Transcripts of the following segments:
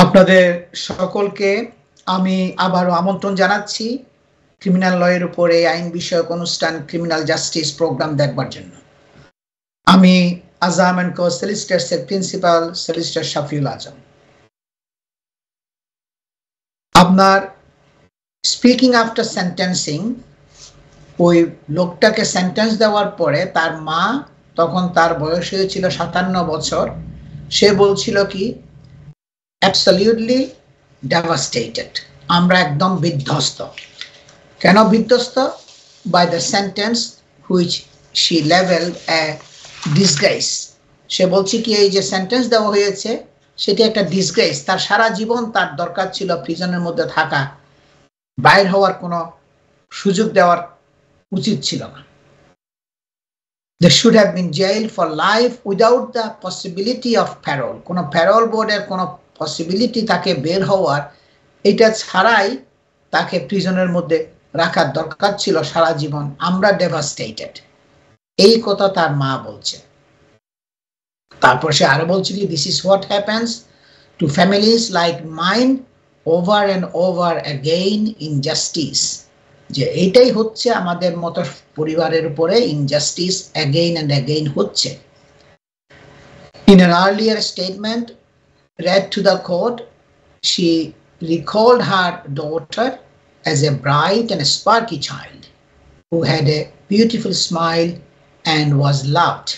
আপনাদের সকলকে আমি আবারও আমন্ত্রণ জানাচ্ছি ক্রিমিনাল লয়ের উপরে আইন বিষয়ক অনুষ্ঠান ক্রিমিনাল জাস্টিস প্রোগ্রাম দেখবার জন্য। আমি আজম এন্ড কো সলিসিটরসের প্রিন্সিপাল সলিসিটর শাফিউল আজম। আপনার স্পিকিং আফটার সেন্টেন্সিং, ওই লোকটাকে সেন্টেন্স দেওয়ার পরে তার মা, তখন তার বয়স হয়েছিল 57 বছর, সে বলছিল কি absolutely devastated, আমরা একদম বিধ্বস্ত। কেন বিধ্বস্ত? by the sentence which she labeled a disgrace। সে বলছে কি এই যে সেন্টেন্স দেওয়া হয়েছে সেটি একটা ডিসগ্রেস, তার সারা জীবন তার দরকার ছিল প্রিজনের মধ্যে থাকা, বাইর হওয়ার কোনো সুযোগ দেওয়ার উচিত ছিল না। They should have been jailed for life without the possibility of parole। কোনো প্যারোল বোর্ডের কোনো পসিবিলিটি তাকে বের হওয়ার এটা ছাড়াই তাকে প্রিজনের মধ্যে রাখার দরকার ছিল সারা জীবন। আমরা ডেভাস্টেটেড, এই কথা তার মা বলছে। তারপর সে আরো বলছে কি this is what happens to families like mine over and over again injustice, যে এইটাই হচ্ছে আমাদের মতো পরিবারের উপরে ইনজাস্টিস অ্যাগেইন অ্যান্ড অ্যাগেইন হচ্ছে। In an earlier statement read to the court, she recalled her daughter as a bright and sparky child who had a beautiful smile and was loved।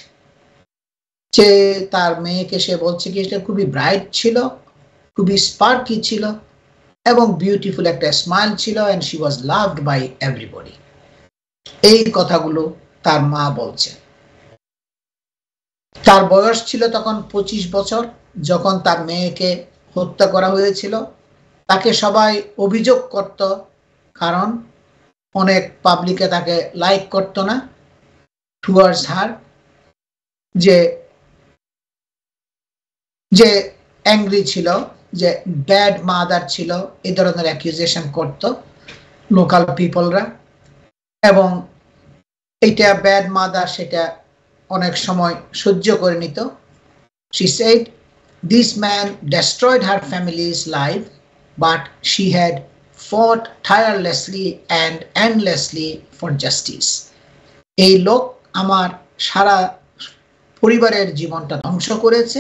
যে তার মেয়েকে সে বলছে কি এটা খুবই ব্রাইট ছিল, খুবই স্পার্কি ছিল এবং বিউটিফুল একটা স্মাইল ছিল, and she was loved by everybody। এই কথাগুলো তার মা বলছে। তার বয়স ছিল তখন 25 বছর যখন তার মেয়েকে হত্যা করা হয়েছিল। তাকে সবাই অভিযোগ করত, কারণ অনেক পাবলিকে তাকে লাইক করত না, টুয়ার্ডস হার, যে অ্যাংরি ছিল, যে ব্যাড মাদার ছিল, এই ধরনের অ্যাকিউজেশন করত লোকাল পিপলরা। এবং এইটা ব্যাড মাদার সেটা অনেক সময় সহ্য করে নিত। She said this man destroyed her family's life, but she had fought tirelessly and endlessly for justice। এই লোক আমার সারা পরিবারের জীবনটা ধ্বংস করেছে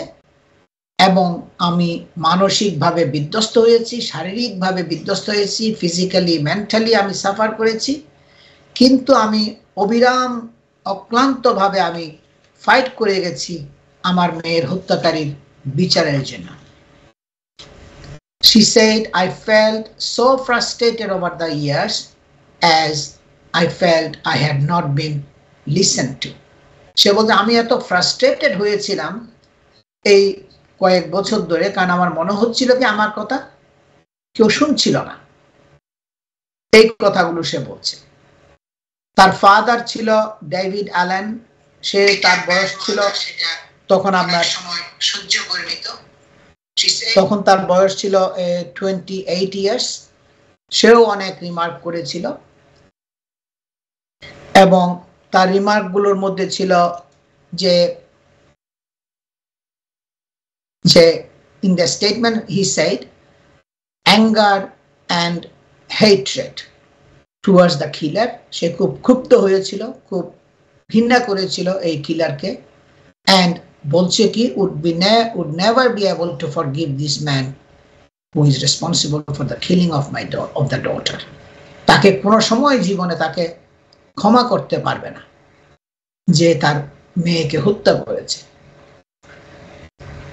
এবং আমি মানসিকভাবে বিধ্বস্ত হয়েছি, শারীরিকভাবে বিধ্বস্ত হয়েছি, ফিজিক্যালি মেন্টালি আমি সাফার করেছি, কিন্তু আমি অবিরাম অক্লান্তভাবে আমি ফাইট করে গেছি আমার মেয়ের হত্যাকারীর বিচারের জন্য। She said, I felt so frustrated over the years as I felt I had not been listened to। সে বলতে আমি এত ফ্রাস্ট্রেটেড হয়েছিলাম এই কয়েক বছর ধরে, কারণ আমার মনে হচ্ছিল কি আমার কথা কেউ শুনছিল না। এই কথাগুলো সে বলছে। তার ফাদার ছিল ডেভিড অ্যালেন, সে তার বয়স ছিল তখন আপনার সহ্য করে নিত, তখন তার বয়স ছিল 28 ইয়ার্স। সেও অনেক রিমার্ক করেছিল এবং তার রিমার্কগুলোর মধ্যে ছিল যে in the statement he said anger and hatred towards the killer। সে খুব ক্ষুব্ধ হয়েছিল, খুব ঘৃণা করেছিল এই কিলারকে, and বলছে কি would never be able to forgive this man who is responsible for the killing of the daughter। তাকে কোনো সময় জীবনে তাকে ক্ষমা করতে পারবে না যে তার মেয়েকে হত্যা করেছে।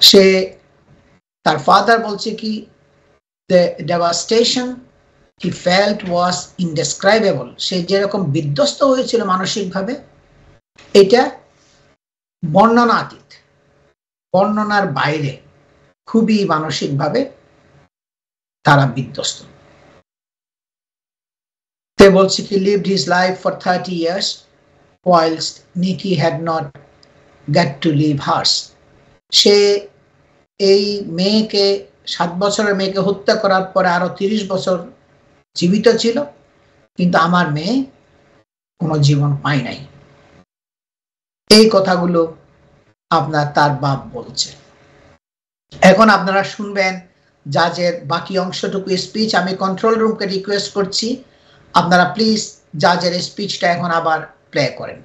সে তার ফাদার বলছে কি the devastation he felt was indescribable। সে যেরকম বিধ্বস্ত হয়েছিল মানসিকভাবে, এটা বর্ণনাতীত, বর্ণনার বাইরে, খুবই মানসিকভাবে তারা বিধ্বস্ত। সে বলছে কি lived his life for 30 years whilst Nikki had not got to live hers। সে এই মেয়েকে 7 বছরের মেয়েকে হত্যা করার পরে আরো 30 বছর জীবিত ছিল, কিন্তু আমার মেয়ে কোনো জীবন পায় নাই। এই কথাগুলো আপনার তার বাপ বলছে। এখন আপনারা শুনবেন জাজের বাকি অংশটুকু স্পিচ আমি কন্ট্রোল রুমকে রিকোয়েস্ট করছি আপনারা প্লিজ জাজের স্পিচটা এখন আবার প্লে করেন।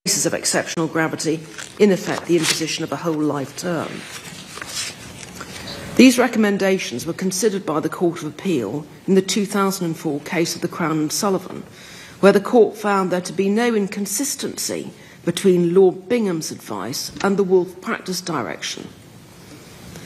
Cases of exceptional gravity, in effect the imposition of a whole life term. These recommendations were considered by the Court of Appeal in the 2004 case of the Crown and Sullivan, where the court found there to be no inconsistency between Lord Bingham's advice and the Wolf Practice Direction.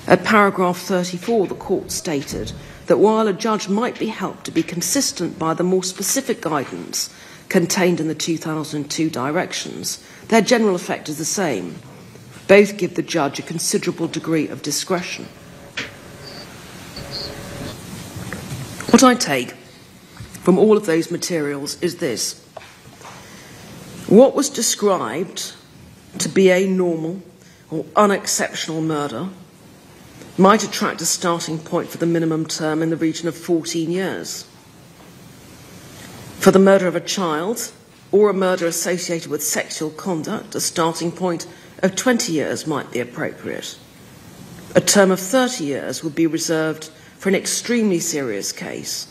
At paragraph 34, the court stated that while a judge might be helped to be consistent by the more specific guidance contained in the 2002 directions, their general effect is the same. Both give the judge a considerable degree of discretion. What I take from all of those materials is this. What was described to be a normal or unexceptional murder might attract a starting point for the minimum term in the region of 14 years. For the murder of a child or a murder associated with sexual conduct, a starting point of 20 years might be appropriate. A term of 30 years would be reserved for an extremely serious case,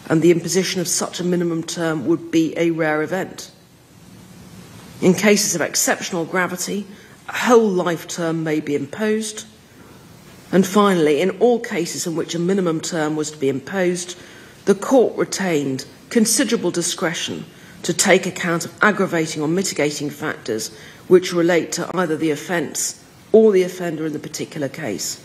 and the imposition of such a minimum term would be a rare event. In cases of exceptional gravity, a whole life term may be imposed. And finally, in all cases in which a minimum term was to be imposed, the court retained considerable discretion to take account of aggravating or mitigating factors which relate to either the offence or the offender in the particular case.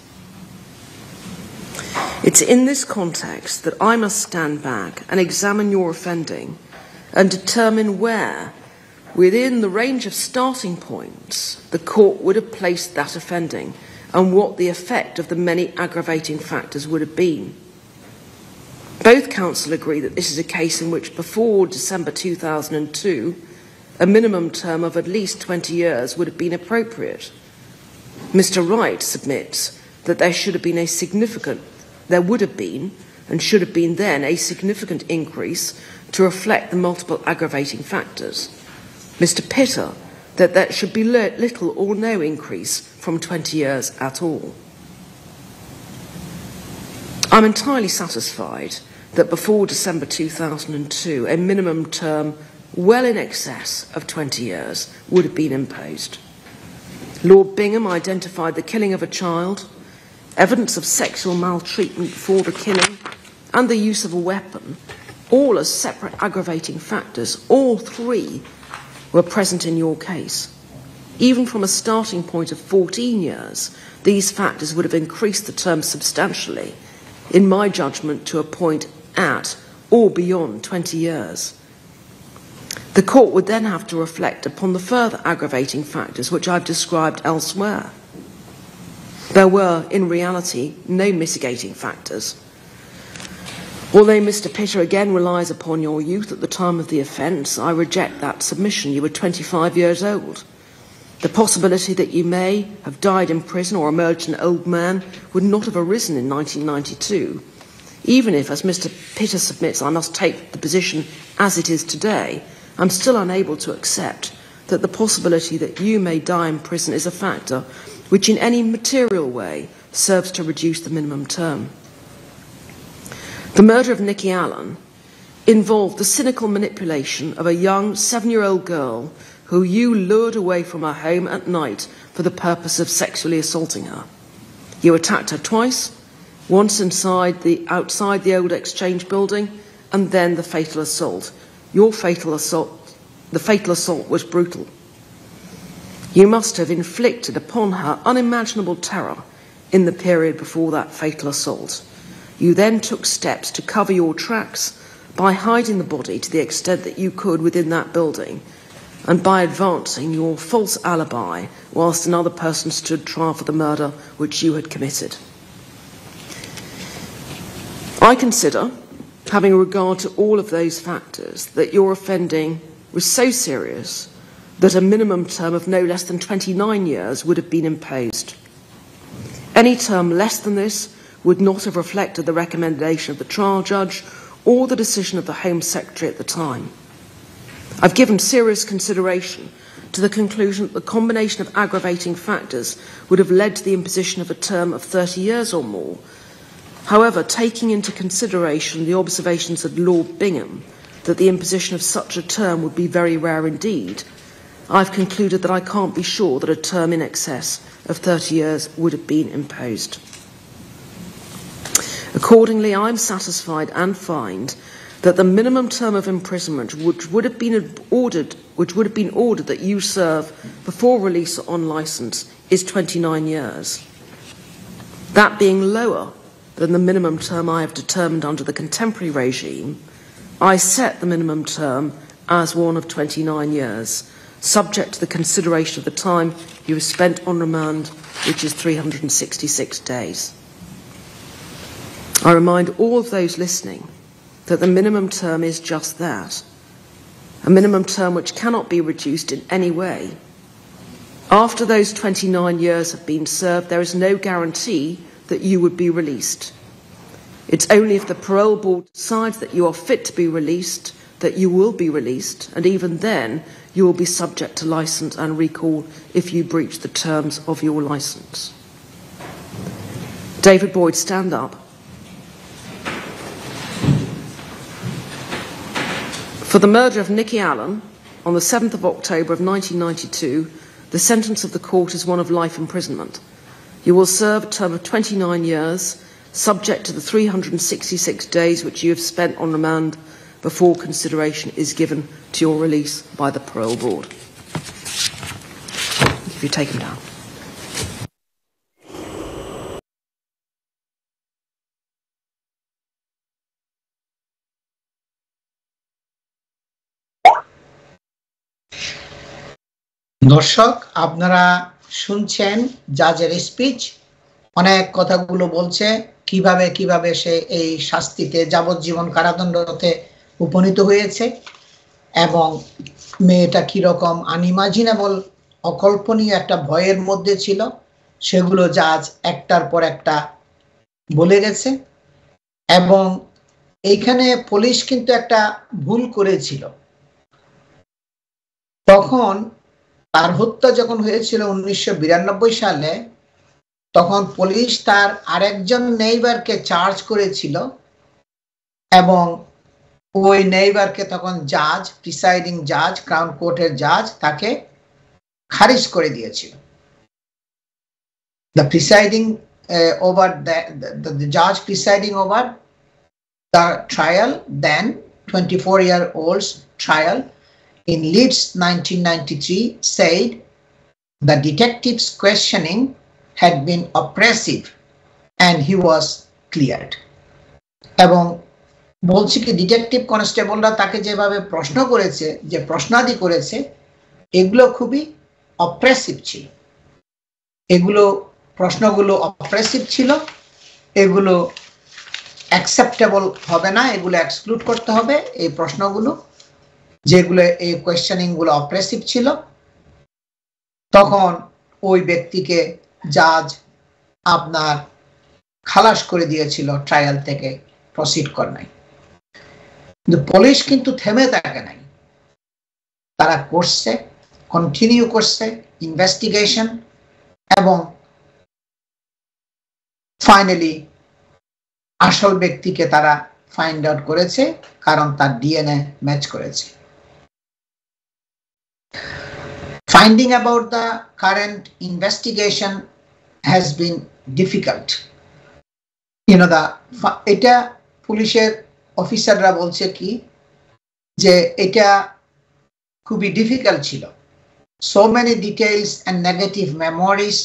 It's in this context that I must stand back and examine your offending and determine where, within the range of starting points, the court would have placed that offending and what the effect of the many aggravating factors would have been. Both counsel agree that this is a case in which before December 2002, a minimum term of at least 20 years would have been appropriate. Mr. Wright submits that there would have been and should have been then a significant increase to reflect the multiple aggravating factors. Mr. Pitter that there should be little or no increase from 20 years at all. I'm entirely satisfied that before December 2002, a minimum term well in excess of 20 years would have been imposed. Lord Bingham identified the killing of a child, evidence of sexual maltreatment before the killing, and the use of a weapon, all as separate aggravating factors. All three were present in your case. Even from a starting point of 14 years, these factors would have increased the term substantially, in my judgment, to a point at or beyond 20 years. The court would then have to reflect upon the further aggravating factors which I've described elsewhere. There were, in reality, no mitigating factors. Although Mr. Pitter again relies upon your youth at the time of the offence, I reject that submission. You were 25 years old. The possibility that you may have died in prison or emerged an old man would not have arisen in 1992, even if, as Mr. Pitter submits, I must take the position as it is today. I'm still unable to accept that the possibility that you may die in prison is a factor which in any material way serves to reduce the minimum term. The murder of Nikki Allen involved the cynical manipulation of a young 7-year-old girl who you lured away from her home at night for the purpose of sexually assaulting her. You attacked her twice, once outside the old Exchange building, and then the fatal assault. The fatal assault was brutal. You must have inflicted upon her unimaginable terror in the period before that fatal assault. You then took steps to cover your tracks by hiding the body to the extent that you could within that building, and by advancing your false alibi whilst another person stood trial for the murder which you had committed. I consider, having regard to all of those factors, that your offending was so serious that a minimum term of no less than 29 years would have been imposed. Any term less than this would not have reflected the recommendation of the trial judge or the decision of the Home Secretary at the time. I've given serious consideration to the conclusion that the combination of aggravating factors would have led to the imposition of a term of 30 years or more. However, taking into consideration the observations of Lord Bingham that the imposition of such a term would be very rare indeed, I've concluded that I can't be sure that a term in excess of 30 years would have been imposed. Accordingly, I'm satisfied and find that the minimum term of imprisonment which would have been ordered that you serve before release on licence is 29 years. That being lower than the minimum term I have determined under the contemporary regime, I set the minimum term as one of 29 years, subject to the consideration of the time you have spent on remand, which is 366 days. I remind all of those listening that the minimum term is just that, a minimum term which cannot be reduced in any way. After those 29 years have been served, there is no guarantee that you would be released. It's only if the parole board decides that you are fit to be released that you will be released, and even then you will be subject to licence and recall if you breach the terms of your licence. David Boyd, stand up. For the murder of Nicky Allen on the 7th of October of 1992, the sentence of the court is one of life imprisonment. You will serve a term of 29 years, subject to the 366 days which you have spent on remand before consideration is given to your release by the parole board. If you take him down. দর্শক, আপনারা শুনছেন জাজের speech, অনেক কথাগুলো বলছে কিভাবে কিভাবে সে এই শাস্তিতে যাবজ্জীবন কারাদণ্ডতে উপনীত হয়েছে এবং মেয়েটা কিরকম আনইমাজিনেবল, অকল্পনীয় একটা ভয়ের মধ্যে ছিল, সেগুলো জাজ একটার পর একটা বলে গেছে। এবং এইখানে পুলিশ কিন্তু একটা ভুল করেছিল। তখন তার হত্যা যখন হয়েছিল 1992 সালে, তখন পুলিশ তার আরেকজন নেইবারকে চার্জ করেছিল এবং ওই নেইবারকে তখন জাজ, প্রিসাইডিং জাজ, ক্রাউন কোর্টের জাজ তাকে খারিজ করে দিয়েছিল। The presiding over the judge presiding over the trial, then 24-year-old's trial in Leeds 1993, said the detective's questioning had been oppressive and he was cleared. এবং বলছি কি ডিটেকটিভ কনস্টেবলরা তাকে যেভাবে প্রশ্ন করেছে, যে প্রশ্নাদি করেছে, এগুলো খুবই অপ্রেসিভ ছিল। এগুলো প্রশ্নগুলো অপ্রেসিভ ছিল, এগুলো অ্যাকসেপ্টেবল হবে না, এগুলো এক্সক্লুড করতে হবে। এই প্রশ্নগুলো যেগুলো, এই কোয়েশ্চেনিং গুলো অপ্রেসিভ ছিল, তখন ওই ব্যক্তিকে জাজ আপনার খালাস করে দিয়েছিল ট্রায়াল থেকে প্রসিড করায়। কিন্তু পুলিশ কিন্তু থেমে থাকে নাই, তারা করছে, কন্টিনিউ করছে ইনভেস্টিগেশন এবং ফাইনালি আসল ব্যক্তিকে তারা ফাইন্ড আউট করেছে, কারণ তার ডিএনএ ম্যাচ করেছে। Finding about the current investigation has been difficult. You know, এটা পুলিশের অফিসাররা বলছে কি যে এটা খুবই ডিফিকাল্ট ছিল। So many details and negative memories,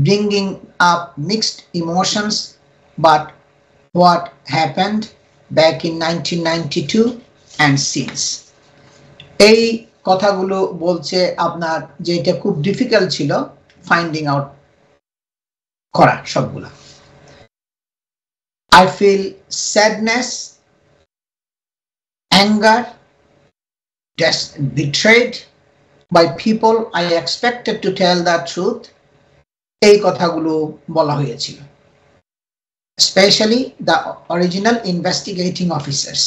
bringing up mixed emotions, but what happened back in 1992 and since. এই কথাগুলো বলছে আপনার যে এটা খুব ডিফিকাল্ট ছিল ফাইন্ডিং আউট করা সবগুলা। I feel sadness, anger, betrayed by people I expected to tell the truth. এই কথাগুলো বলা হয়েছিল, especially the original investigating officers.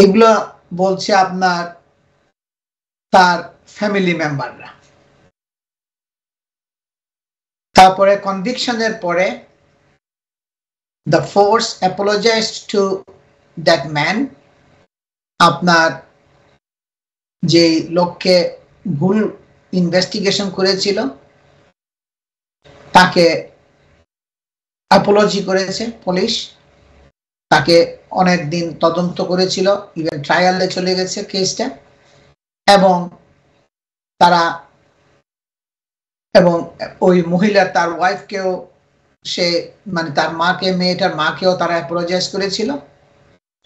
এগুলো বলছে আপনার তার ফ্যামিলি মেম্বাররা। তারপরে কনভিকশনের পরে the force apologized to that man, আপনার যে লোককে ভুল ইনভেস্টিগেশন করেছিল তাকে অ্যাপোলজি করেছে পুলিশ, তাকে অনেক দিন তদন্ত করেছিল, ইভেন ট্রায়ালে চলে গেছে কেসটা, এবং তারা এবং ওই মহিলা তার ওয়াইফকেও সে মানে তার মাকে মেয়েটার মাকেও তারা অ্যাপোলজাইজ করেছিল,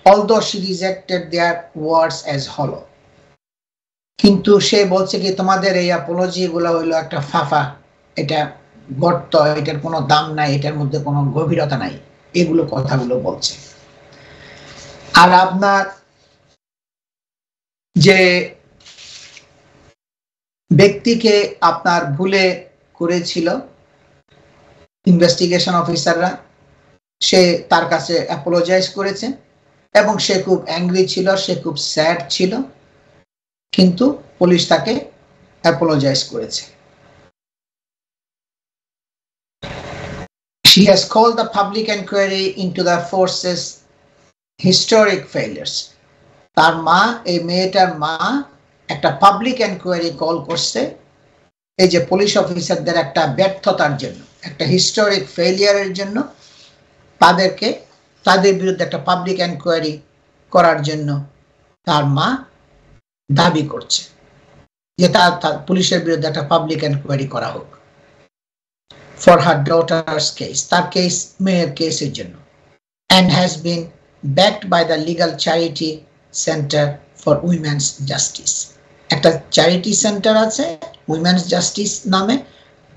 although she rejected their words as hollow, কিন্তু সে বলছে কি তোমাদের এই অ্যাপোলজি গুলো হইলো একটা ফাফা, এটা গর্ত, এটার কোনো দাম নাই, এটার মধ্যে কোনো গভীরতা নাই, এগুলো কথাগুলো বলছে। আর আপনার যে ব্যক্তিকে আপনার ভুলে করেছিল ইনভেস্টিগেশন অফিসাররা, সে তার কাছে অ্যাপোলজাইজ করেছে এবং সে খুব অ্যাংরি ছিল, সে খুব স্যাড ছিল, কিন্তু পুলিশ তাকে অ্যাপোলজাইজ করেছে। She has called the public inquiry into the force's historic failures. তার মা, এই মেয়েটার মা একটা পাবলিক এনকোয়ারি কল করছে এই যে পুলিশ অফিসারদের একটা ব্যর্থতার জন্য, একটা হিস্টোরিক ফেলিয়ারের জন্য তাদের বিরুদ্ধে একটা পাবলিক এনকোয়ারি করার জন্য তার মা দাবি করছে যে তার পুলিশের বিরুদ্ধে একটা পাবলিক এনকোয়ারি করা হোক ফর হার ডটার্স কেস, তার কেস মেয়ের কেসের জন্য, and has been backed by the Legal Charity Center for Women's Justice. একটা চ্যারিটি সেন্টার আছে উইমেন্স জাস্টিস নামে,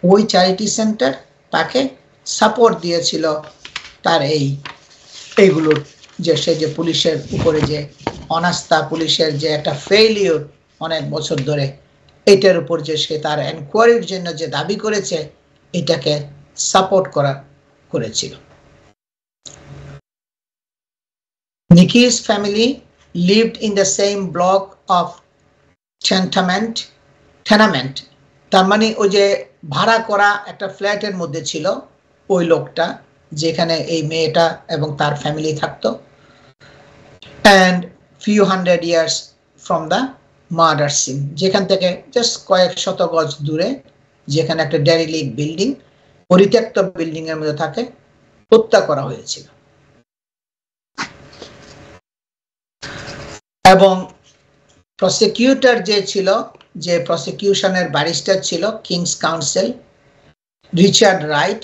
ওই চ্যারিটি সেন্টার তাকে সাপোর্ট দিয়েছিল তার এইগুলোর যে সে যে পুলিশের উপরে যে অনাস্থা, পুলিশের যে একটা ফেইলিওর অনেক বছর ধরে, এটার উপর যে সে তার এনকোয়ারির জন্য যে দাবি করেছে এটাকে সাপোর্ট করেছিল। Nikki's family lived in the same block of tenement, তার মানে ওই যে ভাড়া করা একটা ফ্ল্যাটের মধ্যে ছিল ওই লোকটা যেখানে এই মেয়েটা এবং তার ফ্যামিলি থাকতো, and few hundred years from the murder scene, যেখান থেকে জাস্ট কয়েক শত গজ দূরে, যেখানে একটা ডেরিলিক বিল্ডিং, পরিত্যক্ত বিল্ডিং এর মধ্যে তাকে হত্যা করা হয়েছিল। এবং প্রসিকিউটর যে ছিল, যে প্রসিকিউশনের ব্যারিস্টার ছিল কিংস কাউন্সিল রিচার্ড রাইট,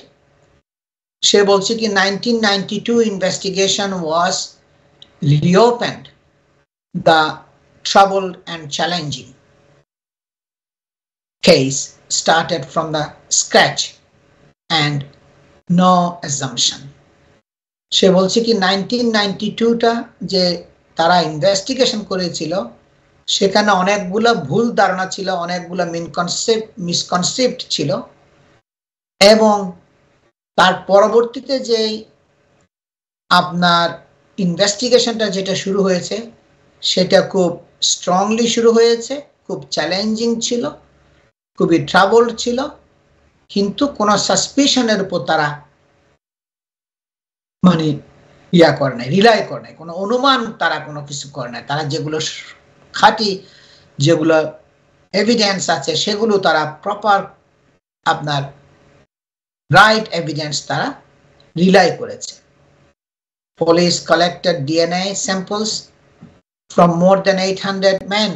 সে বলছে কি 1992 investigation was reopened the troubled and challenging case started from the scratch and no assumption. সে বলছে কি 1992টা যে তারা ইনভেস্টিগেশন করেছিল সেখানে অনেকগুলো ভুল ধারণা ছিল, অনেকগুলো মিসকনসেপ্ট ছিল, এবং তার পরবর্তীতে যে আপনার ইনভেস্টিগেশনটা যেটা শুরু হয়েছে সেটা খুব স্ট্রংলি শুরু হয়েছে, খুব চ্যালেঞ্জিং ছিল, খুবই ট্রাবলড ছিল, কিন্তু কোনো সাসপিশনের উপর তারা মানে করে নাই, রিলাই করে নাই, কোনো অনুমান তারা কোনো কিছু করে নাই, তারা যেগুলো খাঁটি যেগুলো এভিডেন্স আছে সেগুলো তারা প্রপার আপনার রাইট এভিডেন্স তারা রিলাই করেছে। Police collected DNA samples from more than 800 men,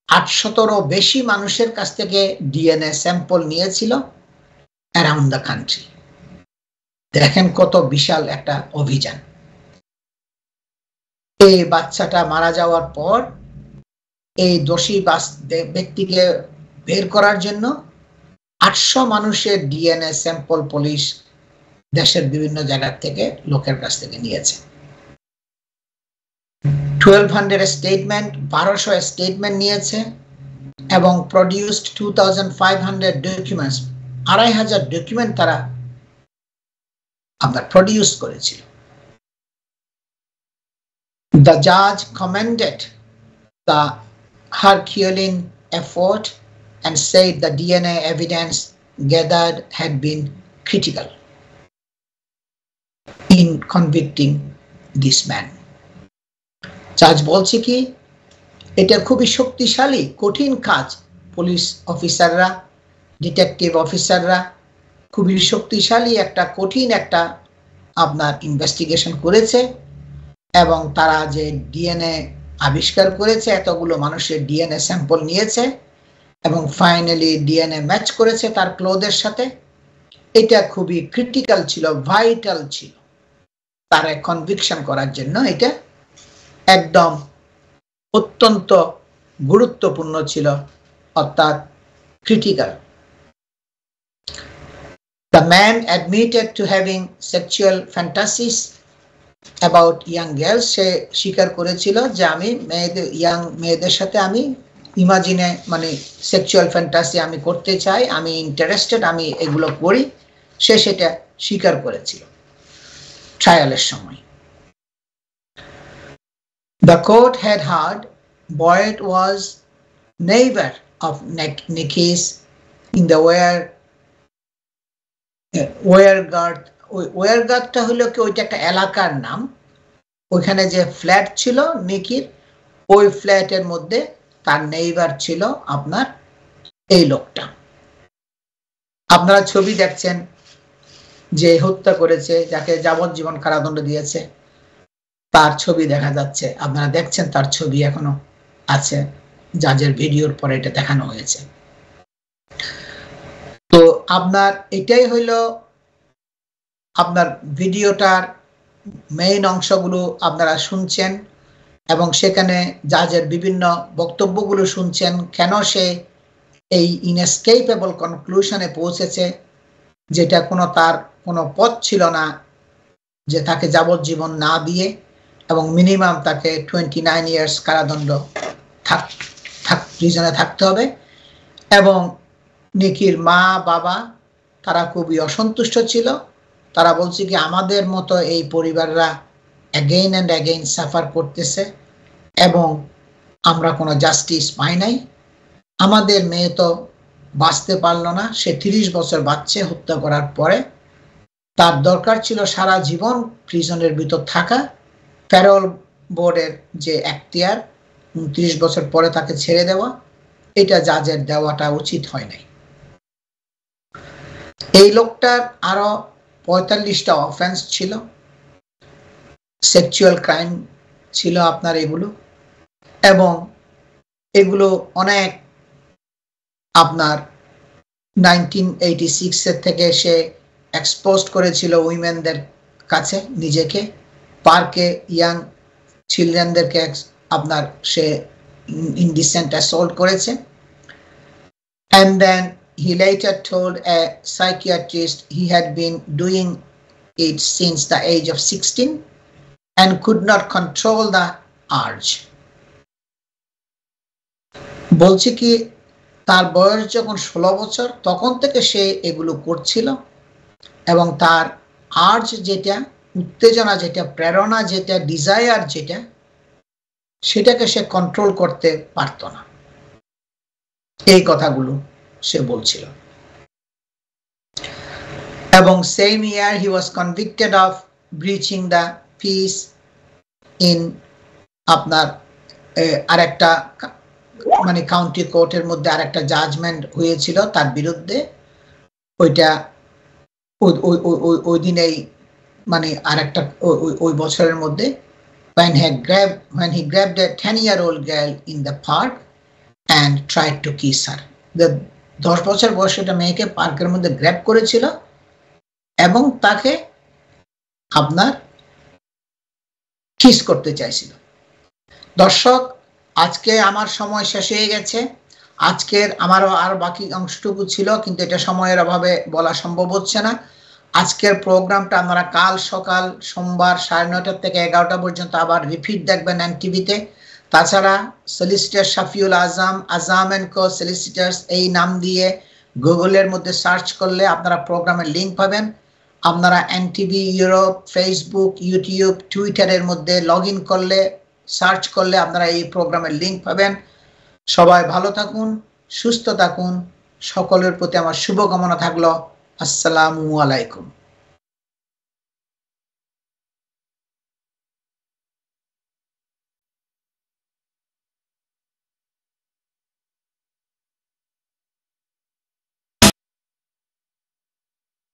800-রও বেশি মানুষের কাছ থেকে ডিএনএ স্যাম্পল নিয়েছিল অ্যারাউন্ড দ্য কান্ট্রি। দেখেন কত বিশাল একটা অভিযান। এই বাচ্চাটা মারা যাওয়ার পর এই দোষী ব্যক্তিকে বের করার জন্য 800 মানুষের ডিএনএ স্যাম্পল পুলিশ দেশের বিভিন্ন জায়গা থেকে লোকের কাছ থেকে নিয়েছে। 1200 স্টেটমেন্ট, 1200 স্টেটমেন্ট নিয়েছে এবং প্রডিউসড 2500 ডকুমেন্টস, 2500 ডকুমেন্ট তারা আপনার প্রডিউস করেছিল। The judge commended the Herculean effort and said the DNA evidence gathered had been critical in convicting this man. জাজ বলছে কি এটা খুবই শক্তিশালী কঠিন কাজ, পুলিশ অফিসাররা ডিটেকটিভ অফিসাররা খুবই শক্তিশালী একটা কঠিন একটা আপনার ইনভেস্টিগেশন করেছে এবং তারা যে ডিএনএ আবিষ্কার করেছে, এতগুলো মানুষের ডিএনএ স্যাম্পল নিয়েছে এবং ফাইনালি ডিএনএ ম্যাচ করেছে তার ক্লোথের সাথে। এটা খুবই ক্রিটিক্যাল ছিল, ভাইটাল ছিল তার কনভিকশন করার জন্য। এটা একদম অত্যন্ত গুরুত্বপূর্ণ ছিল, অর্থাৎ critical. The man admitted to having sexual fantasies about young girls. সে স্বীকার করেছিল যে আমি মেয়েদের সাথে আমি ইমাজিনে মানে সেক্সুয়াল ফ্যান্টাসি আমি করতে চাই, আমি ইন্টারেস্টেড, আমি এগুলো করি। সে সেটা স্বীকার করেছিল ট্রায়ালের সময়। The court had heard Boyd was neighbor of Nikki's in the ওয়ারগার্ডটা হলো কি ওইটা একটা এলাকার নাম, ওইখানে যে ফ্ল্যাট ছিল নিকির ওই ফ্ল্যাটের মধ্যে তার নেইবার ছিল আপনার এই লোকটা। আপনারা ছবি দেখছেন যে হত্যা করেছে, যাকে যাবজ্জীবন কারাদণ্ড দিয়েছে, তার ছবি দেখা যাচ্ছে, আপনারা দেখছেন তার ছবি এখনো আছে, জাজের ভিডিওর পরে এটা দেখানো হয়েছে। তো আপনার এটাই হইলো আপনার ভিডিওটার মেইন অংশগুলো আপনারা শুনছেন এবং সেখানে জাজের বিভিন্ন বক্তব্যগুলো শুনছেন, কেন সে এই ইনএসকেপেবল কনক্লুশনে পৌঁছেছে, যেটা তার কোনো পথ ছিল না যে তাকে যাবজ্জীবন না দিয়ে এবং মিনিমাম তাকে 29 ইয়ার্স কারাদণ্ড প্রিজনে থাকতে হবে। এবং নিকির মা বাবা তারা খুবই অসন্তুষ্ট ছিল, তারা বলছে কি আমাদের মতো এই পরিবাররা অ্যাগেইন অ্যান্ড অ্যাগেইন সাফার করতেছে এবং আমরা কোনো জাস্টিস পাই নাই, আমাদের মেয়ে তো বাঁচতে পারলো না, সে 30 বছর বাঁচছে হত্যা করার পরে, তার দরকার ছিল সারা জীবন প্রিজনের ভিতর থাকা, প্যারোল বোর্ডের যে এখতিয়ার 30 বছর পরে তাকে ছেড়ে দেওয়া, এটা জাজের দেওয়াটা উচিত হয় নাই। এই লোকটার আরো 45টা অফেন্স ছিল, সেক্সুয়াল ক্রাইম ছিল আপনার এগুলো, এবং এগুলো অনেক আপনার 1986 এর থেকে সে এক্সপোজ করেছিল উইমেনদের কাছে নিজেকে, পার্কে ইয়াং চিলড্রেনদেরকে আপনার সে ইনডিসেন্ট অ্যাসল্ট করেছে। And then he later told a psychiatrist he had been doing it since the age of 16 and could not control the urge. বলছে কি তার বয়স যখন 16 বছর তখন থেকে সে এগুলো করছিল এবং তার আর্জ যেটা, উত্তেজনা যেটা, প্রেরণা যেটা, ডিজায়ার যেটা, সেটাকে সে কন্ট্রোল করতে পারত না। এই কথাগুলো সে বলছিল। এবং same year he was convicted of breaching the peace in আপনার আরেকটা মানে কাউন্টি কোর্টের মধ্যে আরেকটা জাজমেন্ট হয়েছিল তার বিরুদ্ধে, ওইটা ওই দিনেই মানে আরেকটা ওই বছরের মধ্যে when he grabbed a 10-year-old girl in the park and tried to kiss her. The 10 বছর বয়সী একটা মেয়েকে পার্কের মধ্যে গ্র্যাব করেছিল এবং তাকে আপনার কিস করতে চাইছিল। দর্শক, আজকে আমার সময় শেষ হয়ে গেছে, আজকের আমারও আর বাকি অংশটুকু ছিল কিন্তু এটা সময়ের অভাবে বলা সম্ভব হচ্ছে না। আজকের প্রোগ্রামটা আপনারা কাল সকাল সোমবার 9:30 থেকে 11টা পর্যন্ত আবার রিপিট দেখবেন এনটিভিতে। তাছাড়া solicitor Shafiul Azam and co solicitors এই নাম দিয়ে গুগলের মধ্যে সার্চ করলে আপনারা প্রোগ্রামের লিঙ্ক পাবেন। আপনারা এনটিভি ইউরোপ, ফেসবুক, ইউটিউব, টুইটারের মধ্যে লগ ইন করলে, সার্চ করলে আপনারা এই প্রোগ্রামের লিঙ্ক পাবেন। সবাই ভালো থাকুন, সুস্থ থাকুন, সকলের প্রতি আমার শুভকামনা থাকলো। আসসালামু আলাইকুম।